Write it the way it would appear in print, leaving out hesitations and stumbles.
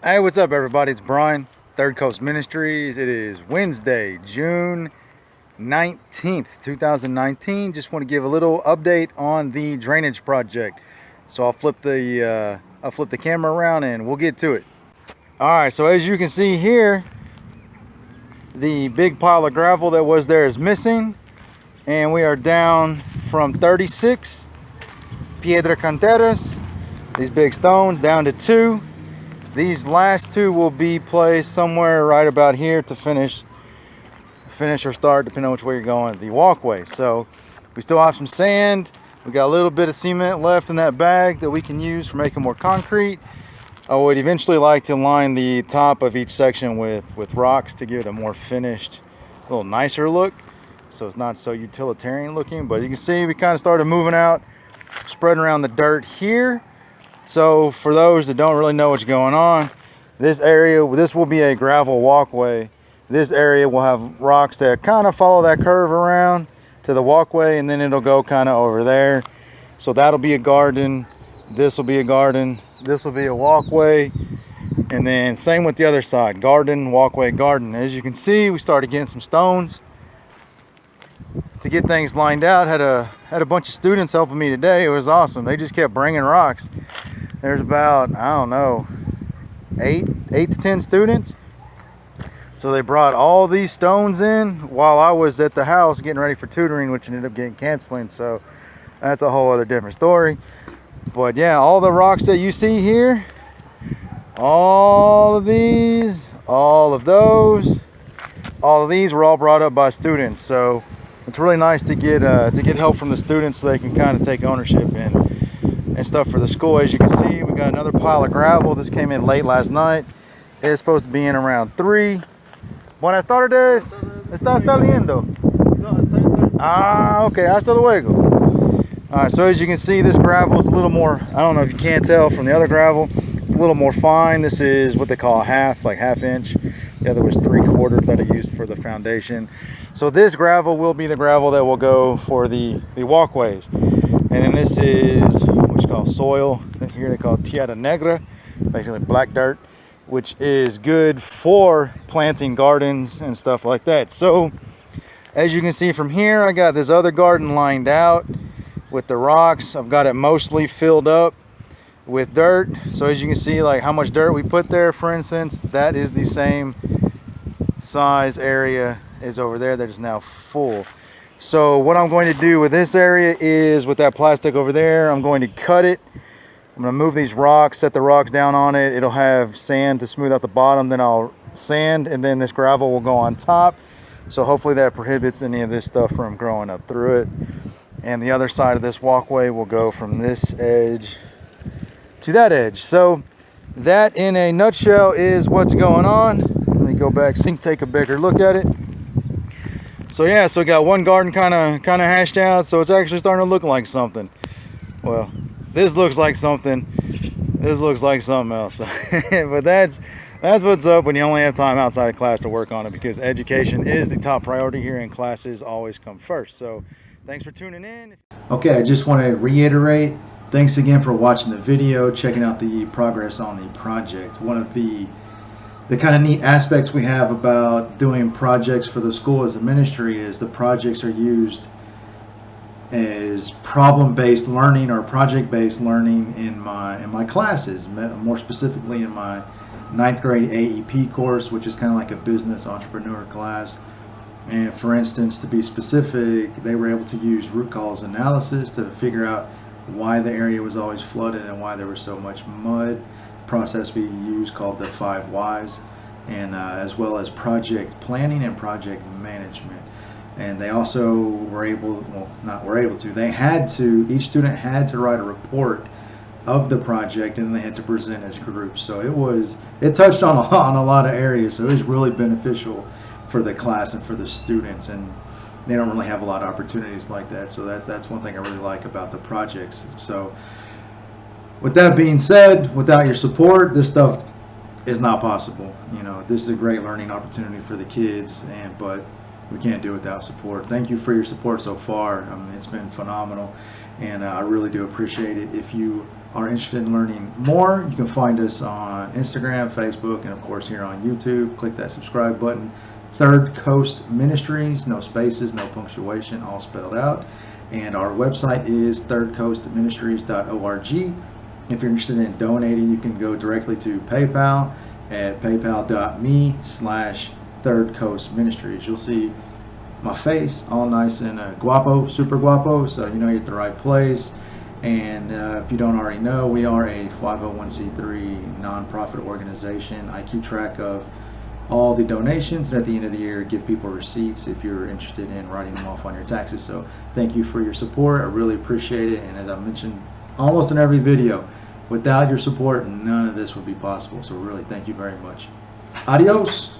Hey, what's up, everybody? It's Brian, Third Coast Ministries. It is Wednesday, June 19th, 2019. Just want to give a little update on the drainage project. So I'll flip the camera around and we'll get to it. All right. So as you can see here, the big pile of gravel that was there is missing, and we are down from 36 piedra canteras, these big stones, down to 2. These last 2 will be placed somewhere right about here to finish or start, depending on which way you're going, the walkway. So we still have some sand. We got a little bit of cement left in that bag that we can use for making more concrete. I would eventually like to line the top of each section with rocks to give it a more finished, a little nicer look, so it's not so utilitarian looking. But you can see we kind of started moving out, spreading around the dirt here. So for those that don't really know what's going on, this will be a gravel walkway. This area will have rocks that kind of follow that curve around to the walkway, and then it'll go kind of over there. So that'll be a garden. This will be a garden. This will be a walkway. And then same with the other side, garden, walkway, garden. As you can see, we started getting some stones to get things lined out. Had a bunch of students helping me today. It was awesome. They just kept bringing rocks. There's about, I don't know, 8 to 10 students. So they brought all these stones in while I was at the house getting ready for tutoring, which ended up getting canceling. So that's a whole other different story. But yeah, all the rocks that you see here, all of these, all of those, all of these were all brought up by students. So it's really nice to get help from the students so they can kind of take ownership and stuff for the school. As you can see, we got another pile of gravel. This came in late last night. It's supposed to be in around 3. Buenas tardes. Está saliendo. No, está entrando. Ah, okay. Hasta luego. All right. So as you can see, this gravel is a little more, I don't know if you can't tell from the other gravel, it's a little more fine. This is what they call half inch. The other was 3/4 that I used for the foundation. So this gravel will be the gravel that will go for the walkways. And then this is what you call soil. Here they call it tierra negra, basically black dirt, which is good for planting gardens and stuff like that. So as you can see from here, I got this other garden lined out with the rocks. I've got it mostly filled up with dirt. So as you can see, like how much dirt we put there, for instance, that is the same size area as over there that is now full. So what I'm going to do with this area is, with that plastic over there, I'm going to cut it. I'm going to move these rocks, set the rocks down on it. It'll have sand to smooth out the bottom. Then I'll sand, and then this gravel will go on top. So hopefully that prohibits any of this stuff from growing up through it. And the other side of this walkway will go from this edge to that edge. So that in a nutshell is what's going on. Let me go back so you can take a bigger look at it. So yeah, so we got one garden kind of hashed out. So it's actually starting to look like something. Well, this looks like something. This looks like something else. But that's what's up when you only have time outside of class to work on it, because education is the top priority here and classes always come first. So thanks for tuning in. Okay, I just want to reiterate, thanks again for watching the video, checking out the progress on the project. One of the kind of neat aspects we have about doing projects for the school as a ministry is the projects are used as problem-based learning or project-based learning in my classes, more specifically in my 9th grade AEP course, which is kind of like a business entrepreneur class. And for instance, to be specific, they were able to use root cause analysis to figure out why the area was always flooded and why there was so much mud. Process we use called the 5 whys, and as well as project planning and project management. And they also were able, well, not were able to, they had to, each student had to write a report of the project, and then they had to present as groups. So it touched on a lot of areas. So it was really beneficial for the class and for the students, and they don't really have a lot of opportunities like that. So that's one thing I really like about the projects. So with that being said, without your support, this stuff is not possible. You know, this is a great learning opportunity for the kids, but we can't do it without support. Thank you for your support so far. I mean, it's been phenomenal, and I really do appreciate it. If you are interested in learning more, you can find us on Instagram, Facebook, and of course here on YouTube. Click that subscribe button. Third Coast Ministries, no spaces, no punctuation, all spelled out. And our website is thirdcoastministries.org. If you're interested in donating, you can go directly to PayPal at paypal.me/thirdcoastministries. You'll see my face all nice and guapo, super guapo, so you know you're at the right place. And if you don't already know, we are a 501c3 nonprofit organization. I keep track of all the donations, and at the end of the year give people receipts if you're interested in writing them off on your taxes. So thank you for your support. I really appreciate it, and as I mentioned almost in every video, without your support none of this would be possible. So really thank you very much. Adios.